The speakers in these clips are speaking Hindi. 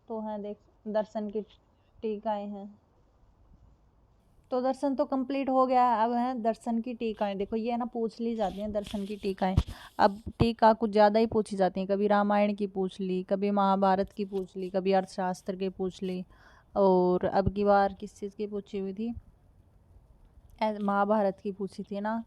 तो है देख दर्शन की टीकाएं हैं। तो दर्शन तो कंप्लीट हो गया है, अब है दर्शन की टीकाएं। देखो ये ना पूछ ली जाती हैं दर्शन की टीकाएं। अब टीका कुछ ज़्यादा ही पूछी जाती हैं, कभी रामायण की पूछ ली, कभी महाभारत की पूछ ली, कभी अर्थशास्त्र की पूछ ली, और अब की बार किस चीज़ की पूछी हुई थी, महाभारत की पूछी थी ना।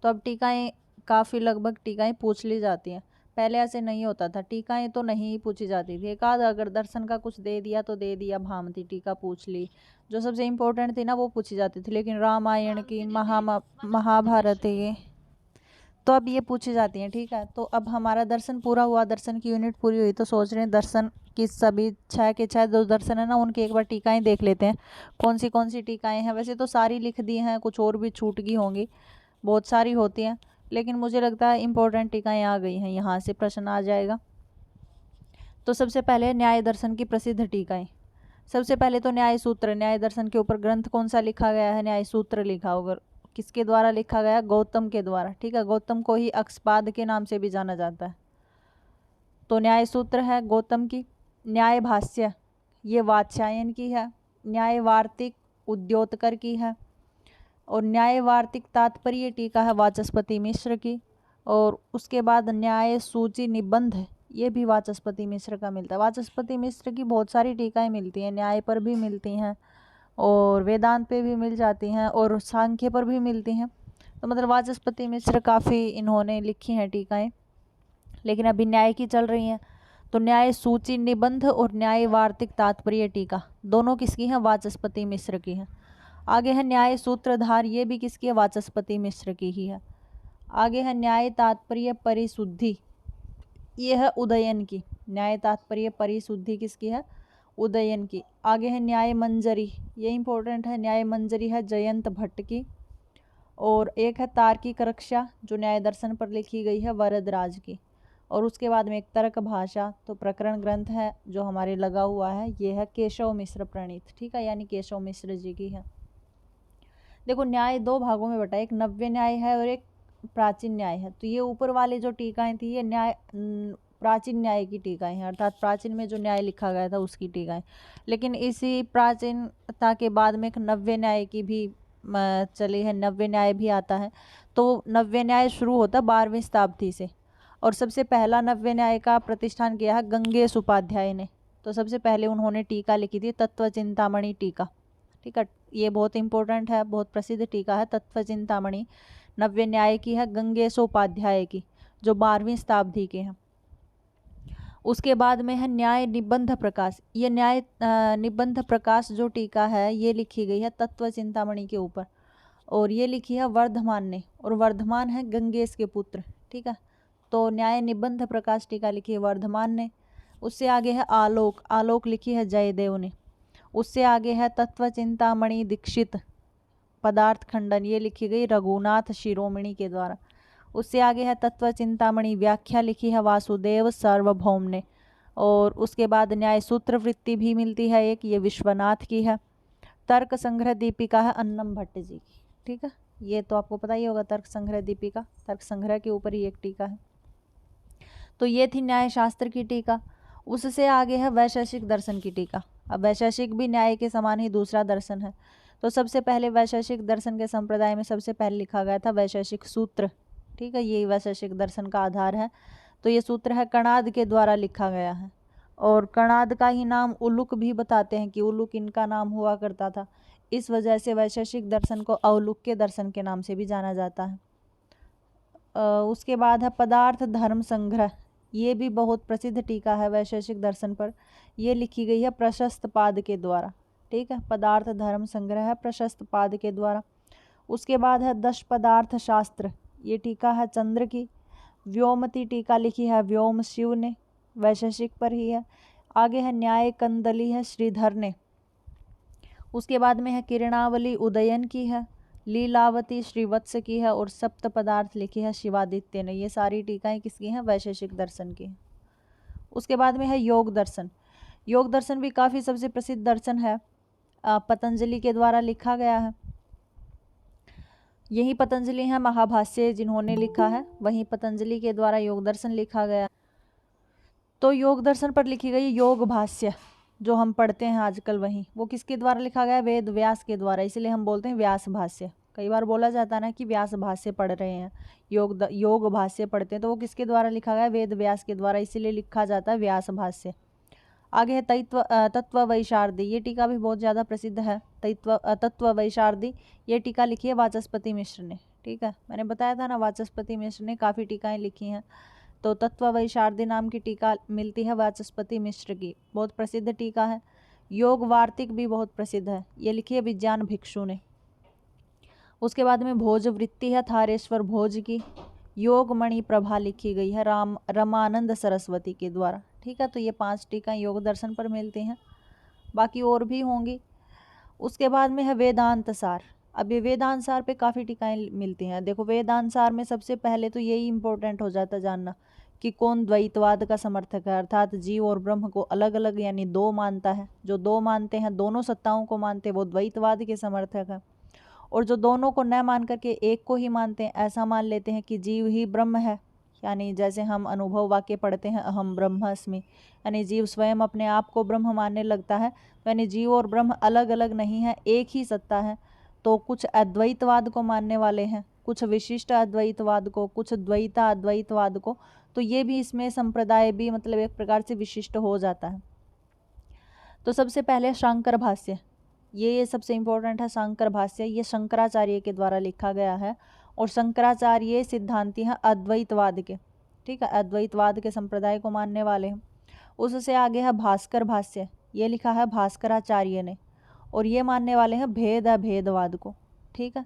तो अब टीकाएं काफ़ी लगभग टीकाएं पूछ ली जाती हैं। पहले ऐसे नहीं होता था, टीकाएं तो नहीं पूछी जाती थी, एक आध अगर दर्शन का कुछ दे दिया तो दे दिया, भामती टीका पूछ ली, जो सबसे इम्पोर्टेंट थी ना वो पूछी जाती थी। लेकिन रामायण की महाभारत की तो अब ये पूछी जाती हैं। ठीक है, तो अब हमारा दर्शन पूरा हुआ, दर्शन की यूनिट पूरी हुई। तो सोच रहे हैं दर्शन की सभी 6 के 6 जो दर्शन है ना उनकी एक बार टीकाएं देख लेते हैं, कौन सी टीकाएं हैं। वैसे तो सारी लिख दी हैं, कुछ और भी छूट गई होंगी, बहुत सारी होती हैं, लेकिन मुझे लगता है इंपॉर्टेंट टीकाएं आ गई हैं, यहाँ से प्रश्न आ जाएगा। तो सबसे पहले न्याय दर्शन की प्रसिद्ध टीकाएं। सबसे पहले तो न्याय सूत्र, न्याय दर्शन के ऊपर ग्रंथ कौन सा लिखा गया है, न्याय सूत्र लिखा होगा। किसके द्वारा लिखा गया, गौतम के द्वारा। ठीक है, गौतम को ही अक्सपाद के नाम से भी जाना जाता है। तो न्याय सूत्र है गौतम की। न्याय भाष्य ये वात्स्यायन की है। न्याय वार्तिक उद्योतकर की है। और न्याय वार्तिक तात्पर्य टीका है वाचस्पति मिश्र की। और उसके बाद न्याय सूची निबंध ये भी वाचस्पति मिश्र का मिलता है। वाचस्पति मिश्र की बहुत सारी टीकाएं मिलती हैं, न्याय पर भी मिलती हैं और वेदांत पे भी मिल जाती हैं और सांख्य पर भी मिलती हैं। तो मतलब वाचस्पति मिश्र काफ़ी इन्होंने लिखी हैं टीकाएं, लेकिन अभी न्याय की चल रही हैं। तो न्याय सूची निबंध और न्याय वार्तिक तात्पर्य टीका दोनों किसकी हैं, वाचस्पति मिश्र की हैं। आगे है न्याय सूत्रधार, ये भी किसकी है, वाचस्पति मिश्र की ही है। आगे है न्याय तात्पर्य परिशुद्धि, ये है उदयन की। न्याय तात्पर्य परिशुद्धि किसकी है, उदयन की। आगे है न्याय मंजरी, ये इंपॉर्टेंट है, न्याय मंजरी है जयंत भट्ट की। और एक है तार्किक रक्षा जो न्याय दर्शन पर लिखी गई है वरदराज की। और उसके बाद में एक तर्क भाषा, तो प्रकरण ग्रंथ है जो हमारे लगा हुआ है, ये है केशव मिश्र प्रणीत। ठीक है, यानी केशव मिश्र जी की है। देखो न्याय दो भागों में बटा, एक नव्य न्याय है और एक प्राचीन न्याय है। तो ये ऊपर वाली जो टीकाएं थी ये न्याय प्राचीन न्याय की टीकाएं हैं, अर्थात प्राचीन में जो न्याय लिखा गया था उसकी टीकाएं। लेकिन इसी प्राचीनता के बाद में एक नव्य न्याय की भी चली है, नव्य न्याय भी आता है। तो नव्य न्याय शुरू होता 12वीं शताब्दी से, और सबसे पहला नव्य न्याय का प्रतिष्ठान किया है गंगेश उपाध्याय ने। तो सबसे पहले उन्होंने टीका लिखी थी तत्व चिंतामणि टीका। ठीक है, ये बहुत इंपॉर्टेंट है, बहुत प्रसिद्ध टीका है तत्व चिंतामणि, नव्य न्याय की है गंगेशोपाध्याय की, जो 12वीं शताब्दी के हैं। उसके बाद में है न्याय निबंध प्रकाश। ये न्याय निबंध प्रकाश जो टीका है ये लिखी गई है तत्व चिंतामणि के ऊपर, और ये लिखी है वर्धमान ने, और वर्धमान है गंगेश के पुत्र। ठीक है, तो न्याय निबंध प्रकाश टीका लिखी है वर्धमान ने। उससे आगे है आलोक, आलोक लिखी है जयदेव ने। उससे आगे है तत्व चिंतामणि दीक्षित पदार्थ खंडन, ये लिखी गई रघुनाथ शिरोमणि के द्वारा। उससे आगे है तत्व चिंतामणि व्याख्या लिखी है वासुदेव सार्वभौम ने। और उसके बाद न्याय सूत्र वृत्ति भी मिलती है एक, ये विश्वनाथ की है। तर्क संग्रह दीपिका है अन्नम भट्ट जी की। ठीक है, ये तो आपको पता ही होगा, तर्क संग्रह दीपिका, तर्क संग्रह के ऊपर ही एक टीका है। तो ये थी न्याय शास्त्र की टीका। उससे आगे है वैशेषिक दर्शन की टीका। अब वैशेषिक भी न्याय के समान ही दूसरा दर्शन है। तो सबसे पहले वैशेषिक दर्शन के संप्रदाय में सबसे पहले लिखा गया था वैशेषिक सूत्र। ठीक है, ये वैशेषिक दर्शन का आधार है। तो ये सूत्र है कणाद के द्वारा लिखा गया है, और कणाद का ही नाम उलुक भी बताते हैं कि उलुक इनका नाम हुआ करता था। इस वजह से वैशेषिक दर्शन को अवलुक के दर्शन के नाम से भी जाना जाता है। उसके बाद है पदार्थ धर्म संग्रह, ये भी बहुत प्रसिद्ध टीका है वैशेषिक दर्शन पर। ये लिखी गई है प्रशस्त पाद के द्वारा। ठीक है, पदार्थ धर्म संग्रह है प्रशस्त पाद के द्वारा। उसके बाद है दश पदार्थ शास्त्र, ये टीका है चंद्र की। व्योमती टीका लिखी है व्योम शिव ने, वैशेषिक पर ही है। आगे है न्याय कंदली है श्रीधर ने। उसके बाद में है किरणावली उदयन की है, लीलावती श्रीवत्स की है, और सप्त पदार्थ लिखी है शिवादित्य ने। ये सारी टीकाएं किसकी हैं, वैशेषिक दर्शन की। उसके बाद में है योग दर्शन। योग दर्शन भी काफ़ी सबसे प्रसिद्ध दर्शन है, पतंजलि के द्वारा लिखा गया है। यही पतंजलि है महाभाष्य जिन्होंने लिखा है, वहीं पतंजलि के द्वारा योग दर्शन लिखा गया। तो योग दर्शन पर लिखी गई योग भाष्य, जो हम पढ़ते हैं आजकल वही, वो किसके द्वारा लिखा गया है? वेद व्यास के द्वारा, इसलिए हम बोलते हैं व्यास भाष्य। कई बार बोला जाता है ना कि व्यास भाष्य पढ़ रहे हैं, योग भाष्य पढ़ते हैं, तो वो किसके द्वारा लिखा गया है? वेद व्यास के द्वारा, इसीलिए लिखा जाता है व्यास भाष्य। आगे है तत्व वैशारदी, ये टीका भी बहुत ज़्यादा प्रसिद्ध है। तत्व वैशारदी, ये टीका लिखी है वाचस्पति मिश्र ने। ठीक है, मैंने बताया था ना वाचस्पति मिश्र ने काफ़ी टीकाएं लिखी हैं। तो तत्व वैशारदी नाम की टीका मिलती है वाचस्पति मिश्र की, बहुत प्रसिद्ध टीका है। योग वार्तिक भी बहुत प्रसिद्ध है, ये लिखी है विज्ञान भिक्षु ने। उसके बाद में भोज वृत्ति है थारेश्वर भोज की। योग मणि प्रभा लिखी गई है रमानंद सरस्वती के द्वारा। ठीक है, तो ये 5 टीका योग दर्शन पर मिलती हैं, बाकी और भी होंगी। उसके बाद में है वेदांत सार। अब ये वेदांत सार पे काफ़ी टीकाएं मिलती हैं। देखो वेदांत सार में सबसे पहले तो यही इंपॉर्टेंट हो जाता है जानना कि कौन द्वैतवाद का समर्थक है, अर्थात जीव और ब्रह्म को अलग अलग यानी 2 मानता है। जो 2 मानते हैं, दोनों सत्ताओं को मानते हैं, वो द्वैतवाद के समर्थक है। और जो दोनों को न मान करके एक को ही मानते हैं, ऐसा मान लेते हैं कि जीव ही ब्रह्म है, यानी जैसे हम अनुभव वाक्य पढ़ते हैं अहम ब्रह्मास्मि, यानी जीव स्वयं अपने आप को ब्रह्म मानने लगता है, यानी जीव और ब्रह्म अलग अलग नहीं है, एक ही सत्ता है। तो कुछ अद्वैतवाद को मानने वाले हैं, कुछ विशिष्ट अद्वैतवाद को, कुछ द्वैता अद्वैतवाद को। तो ये भी इसमें संप्रदाय भी मतलब एक प्रकार से विशिष्ट हो जाता है। तो सबसे पहले शांकर भाष्य, ये सबसे इम्पोर्टेंट है। शांकर भाष्य ये शंकराचार्य के द्वारा लिखा गया है, और शंकराचार्य सिद्धांती हैं अद्वैतवाद के। ठीक है, अद्वैतवाद के संप्रदाय को मानने वाले हैं। उससे आगे है भास्कर भाष्य, ये लिखा है भास्कराचार्य ने, और ये मानने वाले हैं भेद अभेदवाद को। ठीक है,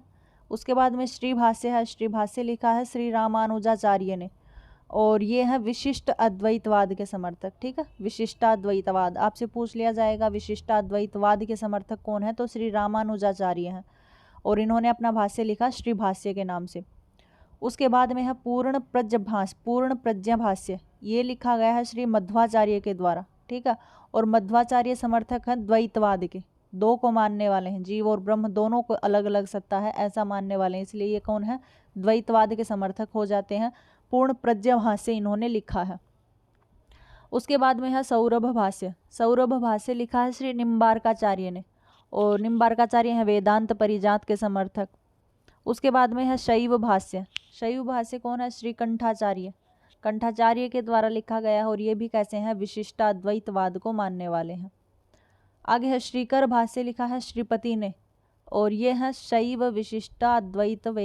उसके बाद में श्री भाष्य है। श्री भाष्य लिखा है श्री रामानुजाचार्य ने, और ये है विशिष्ट अद्वैतवाद के समर्थक। ठीक है, विशिष्टाद्वैतवाद आपसे पूछ लिया जाएगा विशिष्टाद्वैतवाद के समर्थक कौन है, तो श्री रामानुजाचार्य हैं, और इन्होंने अपना भाष्य लिखा श्री भाष्य के नाम से। उसके बाद में है पूर्ण प्रज्ञा भाष्य, ये लिखा गया है श्री मध्वाचार्य के द्वारा। ठीक है, और मध्वाचार्य समर्थक हैं द्वैतवाद के, 2 को मानने वाले हैं, जीव और ब्रह्म दोनों को अलग अलग सत्ता है ऐसा मानने वाले हैं, इसलिए ये कौन है? द्वैतवाद के समर्थक हो जाते हैं। पूर्ण प्रज्ञा भाष्य इन्होंने लिखा है। उसके बाद में है सौरभ भाष्य। सौरभ भाष्य लिखा है श्री निम्बार्काचार्य ने, और निम्बार्काचार्य हैं वेदांत परिजात के समर्थक। उसके बाद में है शैव भाष्य। शैव भाष्य कौन है? श्री कंठाचार्य, कंठाचार्य के द्वारा लिखा गया है, और ये भी कैसे हैं? विशिष्टाद्वैतवाद को मानने वाले हैं। आगे है श्रीकर भाष्य, लिखा है श्रीपति ने, और ये है शैव विशिष्टाद्वैतवाद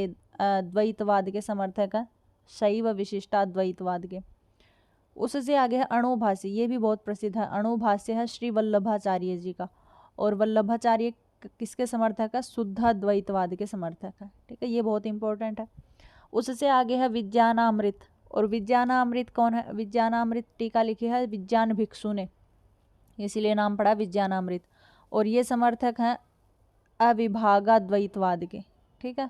के समर्थक है, शैव विशिष्टाद्वैतवाद के। उससे आगे है अणुभाष्य, ये भी बहुत प्रसिद्ध है। अणुभाष्य है श्री वल्लभाचार्य जी का, और वल्लभाचार्य किसके समर्थक है? शुद्धाद्वैतवाद के समर्थक है। ठीक है, ये बहुत इंपॉर्टेंट है। उससे आगे है विज्ञानामृत, और विज्ञानामृत कौन है? विज्ञानामृत टीका लिखी है विज्ञान भिक्षु ने, इसीलिए नाम पड़ा विज्ञानामृत, और ये समर्थक हैं अविभागाद्वैतवाद के। ठीक है,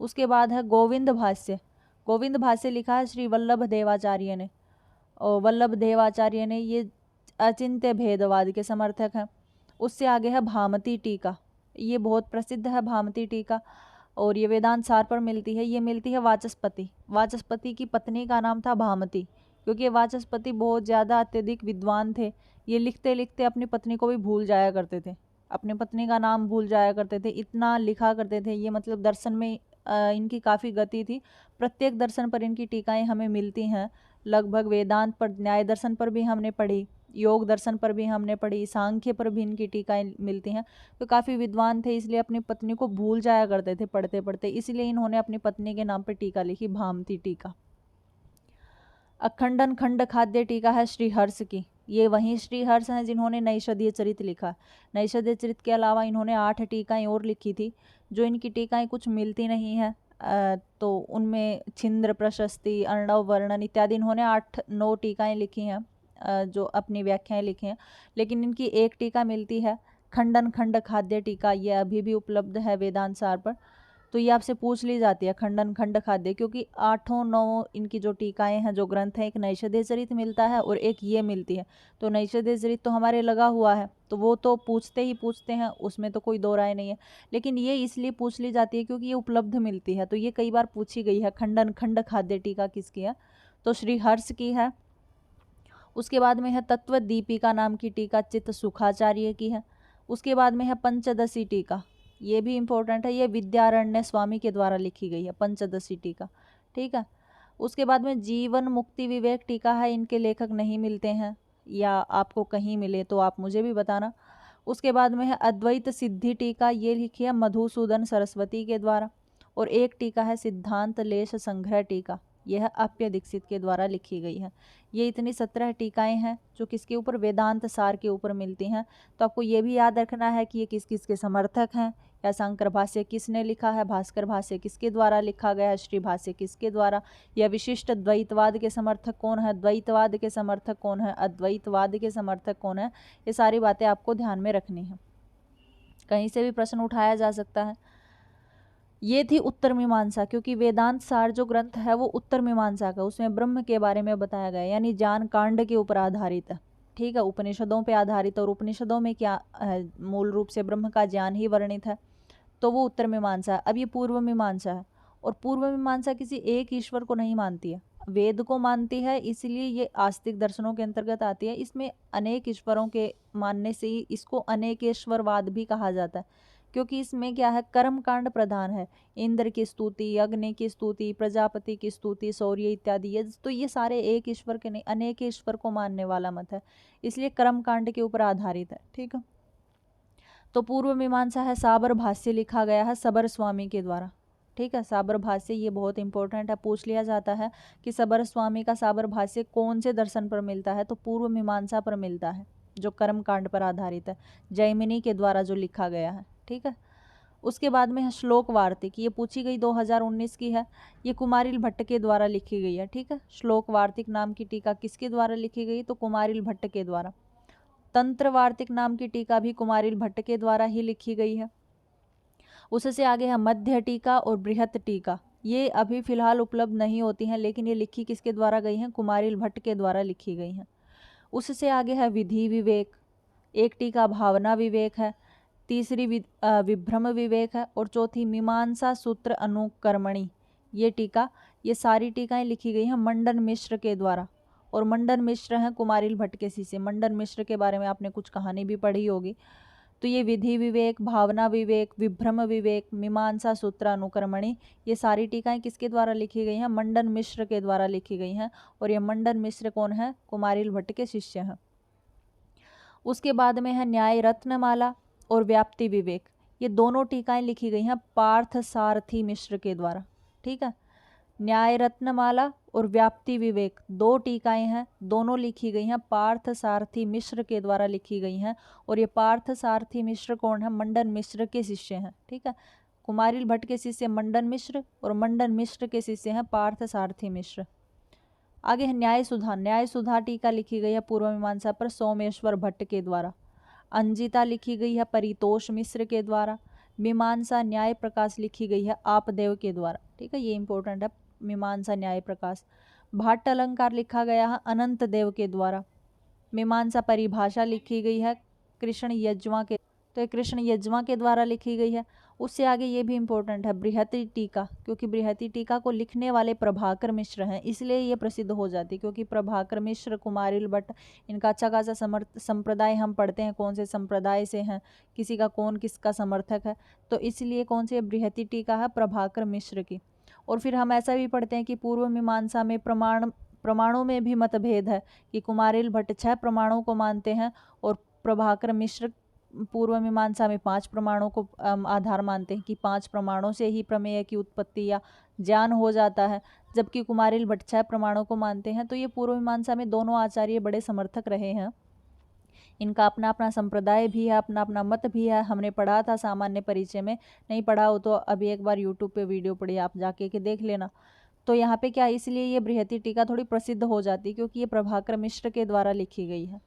उसके बाद है गोविंद भाष्य। गोविंद भाष्य लिखा है श्री वल्लभ देवाचार्य ने, और वल्लभ देवाचार्य ने ये अचिंत्य भेदवाद के समर्थक हैं। उससे आगे है भामती टीका, ये बहुत प्रसिद्ध है भामती टीका, और ये वेदांत सार पर मिलती है। ये मिलती है वाचस्पति की पत्नी का नाम था भामती, क्योंकि वाचस्पति बहुत ज़्यादा अत्यधिक विद्वान थे। ये लिखते लिखते अपनी पत्नी को भी भूल जाया करते थे, अपनी पत्नी का नाम भूल जाया करते थे, इतना लिखा करते थे। ये मतलब दर्शन में इनकी काफ़ी गति थी। प्रत्येक दर्शन पर इनकी टीकाएं हमें मिलती हैं लगभग। वेदांत पर, न्याय दर्शन पर भी हमने पढ़ी, योग दर्शन पर भी हमने पढ़ी, सांख्य पर भी इनकी टीकाएं मिलती हैं। तो काफ़ी विद्वान थे, इसलिए अपनी पत्नी को भूल जाया करते थे पढ़ते पढ़ते, इसलिए इन्होंने अपनी पत्नी के नाम पर टीका लिखी, भामती टीका। अखंडन खंड खाद्य टीका है श्री हर्ष की, ये वहीं श्री हर्ष हैं जिन्होंने नैषधीय चरित लिखा। नैषधीय चरित के अलावा इन्होंने 8 टीकाएं और लिखी थी, जो इनकी टीकाएं कुछ मिलती नहीं है। तो उनमें छिंद्र प्रशस्ति, अर्णव वर्णन इत्यादि इन्होंने 8-9 टीकाएं लिखी हैं, जो अपनी व्याख्याएं लिखी हैं। लेकिन इनकी एक टीका मिलती है खंडन खंड खाद्य टीका, ये अभी भी उपलब्ध है वेदांत सार पर। तो ये आपसे पूछ ली जाती है खंडन खंड खाद्य, क्योंकि 8-9 इनकी जो टीकाएं हैं, जो ग्रंथ हैं, एक नैषधीय चरित मिलता है और एक ये मिलती है। तो नैषधीय चरित तो हमारे लगा हुआ है, तो वो तो पूछते ही पूछते हैं, उसमें तो कोई दो राय नहीं है। लेकिन ये इसलिए पूछ ली जाती है क्योंकि ये उपलब्ध मिलती है, तो ये कई बार पूछी गई है। खंडन खंड खाद्य टीका किसकी है? तो श्री हर्ष की है। उसके बाद में है तत्व दीपिका नाम की टीका, चित्त सुखाचार्य की है। उसके बाद में है पंचदशी टीका, ये भी इम्पोर्टेंट है, ये विद्यारण्य स्वामी के द्वारा लिखी गई है पंचदशी टीका, ठीक है। उसके बाद में जीवन मुक्ति विवेक टीका है, इनके लेखक नहीं मिलते हैं, या आपको कहीं मिले तो आप मुझे भी बताना। उसके बाद में है अद्वैत सिद्धि टीका, ये लिखी है मधुसूदन सरस्वती के द्वारा। और एक टीका है सिद्धांत लेश संग्रह टीका, यह अप्य दीक्षित के द्वारा लिखी गई है। ये इतनी 17 टीकाएं हैं जो किसके ऊपर, वेदांत सार के ऊपर मिलती हैं। तो आपको ये भी याद रखना है कि ये किस किस के समर्थक हैं, या शंकर भाष्य किसने लिखा है, भास्कर भाष्य किसके द्वारा लिखा गया है, श्री भाष्य किसके द्वारा, या विशिष्ट द्वैतवाद के समर्थक कौन है, द्वैतवाद के समर्थक कौन है, अद्वैतवाद के समर्थक कौन है, ये सारी बातें आपको ध्यान में रखनी है, कहीं से भी प्रश्न उठाया जा सकता है। ये थी उत्तर मीमांसा, क्योंकि वेदांत सार जो ग्रंथ है वो उत्तर मीमांसा का, उसमें ब्रह्म के बारे में बताया गया, यानी ज्ञान कांड के ऊपर आधारित है, ठीक है, उपनिषदों पे आधारित। और उपनिषदों में क्या है, मूल रूप से ब्रह्म का ज्ञान ही वर्णित है, तो वो उत्तर मीमांसा है। अब ये पूर्व मीमांसा है, और पूर्व मीमांसा किसी एक ईश्वर को नहीं मानती है, वेद को मानती है, इसलिए ये आस्तिक दर्शनों के अंतर्गत आती है। इसमें अनेक ईश्वरों के मानने से ही इसको अनेकेश्वरवाद भी कहा जाता है, क्योंकि इसमें क्या है, कर्म कांड प्रधान है, इंद्र की स्तुति, अग्नि की स्तुति, प्रजापति की स्तुति, सौर्य इत्यादि, ये तो ये सारे एक ईश्वर के नहीं, अनेक ईश्वर को मानने वाला मत है, इसलिए कर्म कांड के ऊपर आधारित है, ठीक है। तो पूर्व मीमांसा है, साबर भाष्य लिखा गया है सबर स्वामी के द्वारा, ठीक है। साबर भाष्य ये बहुत इंपॉर्टेंट है, पूछ लिया जाता है कि सबर स्वामी का साबर भाष्य कौन से दर्शन पर मिलता है, तो पूर्व मीमांसा पर मिलता है, जो कर्म कांड पर आधारित है, जैमिनी के द्वारा जो लिखा गया है, ठीक है। उसके बाद में है श्लोक वार्तिक, ये पूछी गई 2019 की है, ये कुमारिल भट्ट के द्वारा लिखी गई है, ठीक है। श्लोक वार्तिक नाम की टीका किसके द्वारा लिखी गई, तो कुमारिल भट्ट के द्वारा। तंत्र वार्तिक नाम की टीका भी कुमारिल भट्ट के द्वारा ही लिखी गई है। उससे आगे है मध्य टीका और बृहत टीका, ये अभी फिलहाल उपलब्ध नहीं होती हैं, लेकिन ये लिखी किसके द्वारा गई हैं, कुमारिल भट्ट के द्वारा लिखी गई हैं। उससे आगे है विधि विवेक, एक टीका भावना विवेक है, तीसरी विभ्रम विवेक है, और चौथी मीमांसा सूत्र अनुकर्मणी, ये टीका, ये सारी टीकाएं लिखी गई हैं मंडन मिश्र के द्वारा। और मंडन मिश्र हैं कुमारिल भट्ट के शिष्य, मंडन मिश्र के बारे में आपने कुछ कहानी भी पढ़ी होगी। तो ये विधि विवेक, भावना विवेक, विभ्रम विवेक, मीमांसा सूत्र अनुकर्मणी, ये सारी टीकाएं किसके द्वारा लिखी गई हैं, मंडन मिश्र के द्वारा लिखी गई हैं। और ये मंडन मिश्र कौन है, कुमारिल भट्ट के शिष्य हैं। उसके बाद में है न्याय रत्नमाला और व्याप्ति विवेक, ये दोनों टीकाएं लिखी गई हैं पार्थ सारथी मिश्र के द्वारा, ठीक है। न्याय रत्नमाला और व्याप्ति विवेक दो टीकाएं हैं, दोनों लिखी गई हैं पार्थ सारथी मिश्र के द्वारा लिखी गई हैं। और ये पार्थ सारथी मिश्र कौन है, मंडन मिश्र के शिष्य हैं, ठीक है। कुमारिल भट्ट के शिष्य मंडन मिश्र, और मंडन मिश्र के शिष्य हैं पार्थ सारथी मिश्र। आगे है न्याय सुधा, न्याय सुधा टीका लिखी गई है पूर्व मीमांसा पर सोमेश्वर भट्ट के द्वारा। अंजिता लिखी गई है परितोष मिश्र के द्वारा। मीमांसा न्याय प्रकाश लिखी गई है आपदेव के द्वारा, ठीक है, ये इंपॉर्टेंट है, मीमांसा न्याय प्रकाश। भाट्ट अलंकार लिखा गया है अनंत देव के द्वारा। मीमांसा परिभाषा लिखी गई है कृष्ण यज्वा के, तो ये कृष्ण यज्वा के द्वारा लिखी गई है। उससे आगे ये भी इम्पोर्टेंट है बृहति टीका, क्योंकि बृहति टीका को लिखने वाले प्रभाकर मिश्र हैं, इसलिए ये प्रसिद्ध हो जाती है, क्योंकि प्रभाकर मिश्र, कुमारिल भट्ट, इनका अच्छा खासा संप्रदाय हम पढ़ते हैं, कौन से संप्रदाय से हैं, किसी का कौन किसका समर्थक है, तो इसलिए कौन सी बृहति टीका है, प्रभाकर मिश्र की। और फिर हम ऐसा भी पढ़ते हैं कि पूर्व मीमांसा में प्रमाणों में भी मतभेद है, कि कुमारिल भट्ट 6 प्रमाणों को मानते हैं और प्रभाकर मिश्र पूर्व मीमांसा में 5 प्रमाणों को आधार मानते हैं, कि 5 प्रमाणों से ही प्रमेय की उत्पत्ति या ज्ञान हो जाता है, जबकि कुमारिल भट्ट 6 प्रमाणों को मानते हैं। तो ये पूर्व मीमांसा में दोनों आचार्य बड़े समर्थक रहे हैं, इनका अपना अपना संप्रदाय भी है, अपना अपना मत भी है। हमने पढ़ा था सामान्य परिचय में, नहीं पढ़ा हो तो अभी एक बार यूट्यूब पे वीडियो पढ़ी, आप जाके के देख लेना। तो यहाँ पे क्या, इसलिए ये बृहति टीका थोड़ी प्रसिद्ध हो जाती है, क्योंकि ये प्रभाकर मिश्र के द्वारा लिखी गई है।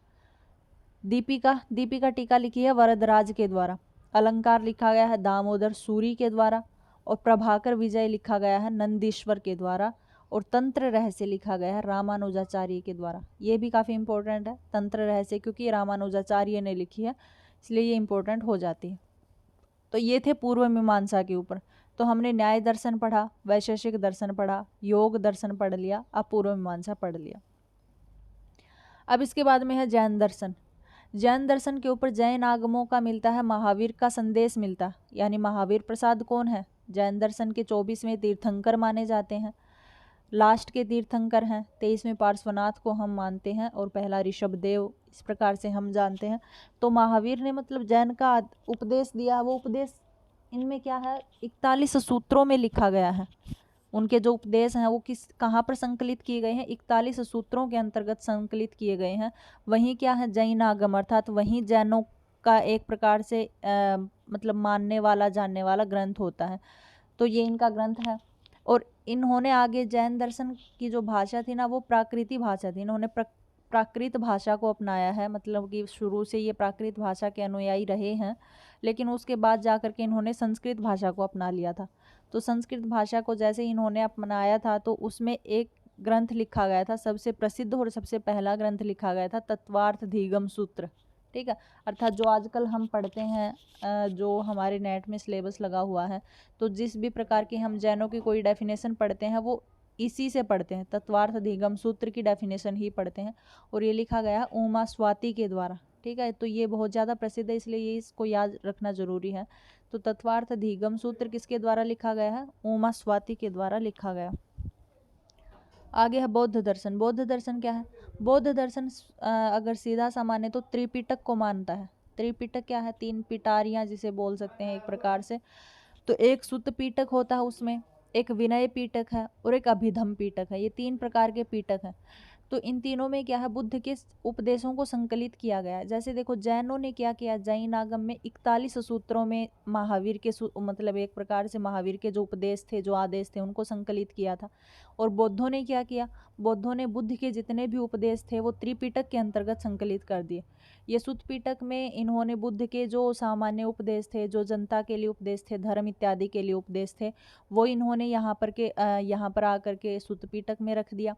दीपिका टीका लिखी है वरदराज के द्वारा। अलंकार लिखा गया है दामोदर सूरी के द्वारा, और प्रभाकर विजय लिखा गया है नंदीश्वर के द्वारा, और तंत्र रहस्य लिखा गया है रामानुजाचार्य के द्वारा। ये भी काफ़ी इंपॉर्टेंट है तंत्र रहस्य, क्योंकि रामानुजाचार्य ने लिखी है, इसलिए ये इंपॉर्टेंट हो जाती है। तो ये थे पूर्व मीमांसा के ऊपर। तो हमने न्याय दर्शन पढ़ा, वैशेषिक दर्शन पढ़ा, योग दर्शन पढ़ लिया, अब पूर्व मीमांसा पढ़ लिया। अब इसके बाद में है जैन दर्शन। जैन दर्शन के ऊपर जैन आगमों का मिलता है महावीर का संदेश मिलता है, यानी महावीर प्रसाद कौन है, जैन दर्शन के 24वें तीर्थंकर माने जाते हैं, लास्ट के तीर्थंकर हैं। 23वें पार्श्वनाथ को हम मानते हैं और पहला ऋषभदेव, इस प्रकार से हम जानते हैं। तो महावीर ने मतलब जैन का उपदेश दिया, वो उपदेश इनमें क्या है 41 सूत्रों में लिखा गया है। उनके जो उपदेश हैं वो कहाँ पर संकलित किए गए हैं, 41 सूत्रों के अंतर्गत संकलित किए गए हैं। वहीं क्या है जैन आगम, अर्थात वहीं जैनों का एक प्रकार से मतलब मानने वाला जानने वाला ग्रंथ होता है। तो ये इनका ग्रंथ है। और इन्होंने आगे जैन दर्शन की जो भाषा थी ना वो प्राकृतिक भाषा थी, इन्होंने प्राकृत भाषा को अपनाया है, मतलब कि शुरू से ये प्राकृत भाषा के अनुयायी रहे हैं, लेकिन उसके बाद जा कर के इन्होंने संस्कृत भाषा को अपना लिया था। तो संस्कृत भाषा को जैसे इन्होंने अपनाया था तो उसमें एक ग्रंथ लिखा गया था, सबसे प्रसिद्ध और सबसे पहला ग्रंथ लिखा गया था तत्वार्थधिगम सूत्र, ठीक है। अर्थात जो आजकल हम पढ़ते हैं, जो हमारे नेट में सिलेबस लगा हुआ है, तो जिस भी प्रकार की हम जैनों की कोई डेफिनेशन पढ़ते हैं वो इसी से पढ़ते हैं, तत्वार्थधिगम सूत्र की डेफिनेशन ही पढ़ते हैं। और ये लिखा गया है उमा स्वाति के द्वारा, ठीक है। तो ये बहुत ज़्यादा प्रसिद्ध है, इसलिए ये इसको याद रखना जरूरी है। तो तत्वार्थधिगम सूत्र किसके द्वारा लिखा गया है, उमा स्वाति के द्वारा लिखा गया। आगे है बौद्ध दर्शन। बौद्ध दर्शन क्या है, बौद्ध दर्शन अगर सीधा सा माने तो त्रिपिटक को मानता है। त्रिपिटक क्या है, 3 पिटारियां जिसे बोल सकते हैं एक प्रकार से। तो एक सुत्त पीटक होता है, उसमें एक विनय पीटक है और एक अभिधम पीटक है। ये 3 प्रकार के पीटक हैं। तो इन तीनों में क्या है, बुद्ध के उपदेशों को संकलित किया गया है। जैसे देखो जैनों ने क्या किया, जैन आगम में 41 सूत्रों में महावीर के मतलब एक प्रकार से महावीर के जो उपदेश थे, जो आदेश थे, उनको संकलित किया था। और बौद्धों ने क्या किया, बौद्धों ने बुद्ध के जितने भी उपदेश थे वो त्रिपिटक के अंतर्गत संकलित कर दिए। ये सुत्त पिटक में इन्होंने बुद्ध के जो सामान्य उपदेश थे, जो जनता के लिए उपदेश थे, धर्म इत्यादि के लिए उपदेश थे, वो इन्होंने यहाँ पर आकर के सुत्त पिटक में रख दिया।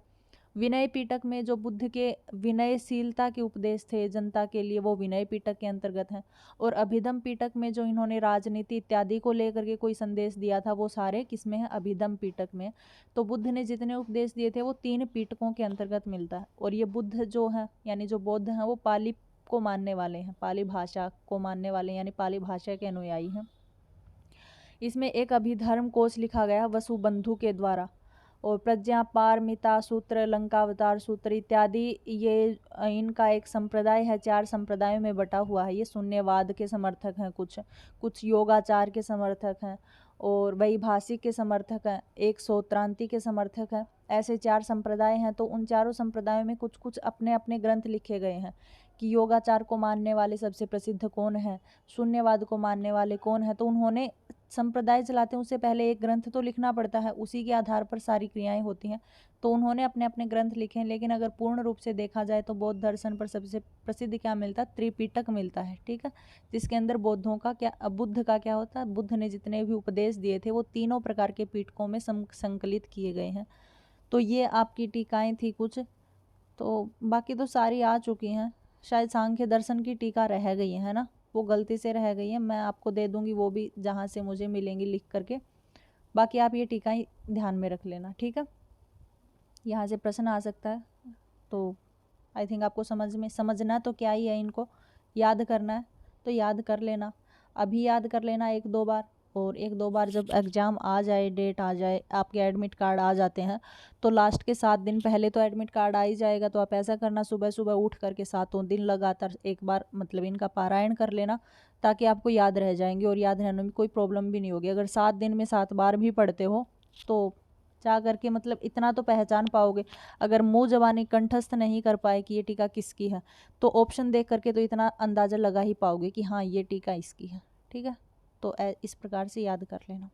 विनय पीटक में जो बुद्ध के विनयशीलता के उपदेश थे जनता के लिए, वो विनय पीटक के अंतर्गत हैं। और अभिधम पीटक में जो इन्होंने राजनीति इत्यादि को लेकर के कोई संदेश दिया था, वो सारे किसमें है, अभिधम पीटक में। तो बुद्ध ने जितने उपदेश दिए थे वो 3 पीटकों के अंतर्गत मिलता है। और ये बुद्ध जो है, यानी जो बौद्ध हैं, वो पाली को मानने वाले हैं, पाली भाषा को मानने वाले हैं, यानी पाली भाषा के अनुयायी हैं। इसमें एक अभिधर्म कोश लिखा गया वसुबंधु के द्वारा। और प्रज्ञा पारमिता सूत्र, लंकावतार सूत्र इत्यादि, ये इनका एक संप्रदाय है, 4 संप्रदायों में बटा हुआ है। ये शून्यवाद के समर्थक हैं, कुछ योगाचार के समर्थक हैं और वैभाषिक के समर्थक हैं, एक सोत्रांति के समर्थक हैं। ऐसे 4 संप्रदाय हैं। तो उन चारों संप्रदायों में कुछ कुछ अपने अपने ग्रंथ लिखे गए हैं कि योगाचार को मानने वाले सबसे प्रसिद्ध कौन है, शून्यवाद को मानने वाले कौन है। तो उन्होंने संप्रदाय चलाते हैं उससे पहले एक ग्रंथ तो लिखना पड़ता है, उसी के आधार पर सारी क्रियाएं होती हैं। तो उन्होंने अपने अपने ग्रंथ लिखे हैं। लेकिन अगर पूर्ण रूप से देखा जाए तो बौद्ध दर्शन पर सबसे प्रसिद्ध क्या मिलता है, त्रिपिटक मिलता है, ठीक है। जिसके अंदर बुद्ध का क्या होता है, बुद्ध ने जितने भी उपदेश दिए थे वो तीनों प्रकार के पीटकों में संकलित किए गए हैं। तो ये आपकी टीकाएं थी कुछ, तो बाकी तो सारी आ चुकी हैं। शायद सांख्य दर्शन की टीका रह गई है ना, वो गलती से रह गई है, मैं आपको दे दूंगी वो भी जहाँ से मुझे मिलेंगी लिख करके। बाकी आप ये टीकाएं ध्यान में रख लेना, ठीक है। यहाँ से प्रश्न आ सकता है, तो आई थिंक आपको समझना तो क्या ही है, इनको याद करना है तो याद कर लेना। अभी याद कर लेना 1-2 बार, और 1-2 बार जब एग्ज़ाम आ जाए, डेट आ जाए, आपके एडमिट कार्ड आ जाते हैं, तो लास्ट के 7 दिन पहले तो एडमिट कार्ड आ ही जाएगा। तो आप ऐसा करना, सुबह सुबह उठ करके 7 दिन लगातार एक बार मतलब इनका पारायण कर लेना, ताकि आपको याद रह जाएंगे और याद रहने में कोई प्रॉब्लम भी नहीं होगी। अगर 7 दिन में 7 बार भी पढ़ते हो तो जा करके मतलब इतना तो पहचान पाओगे। अगर मुँह ज़बानी कंठस्थ नहीं कर पाए कि ये टीका किसकी है, तो ऑप्शन देख करके तो इतना अंदाज़ा लगा ही पाओगे कि हाँ ये टीका इसकी है, ठीक है। तो इस प्रकार से याद कर लेना।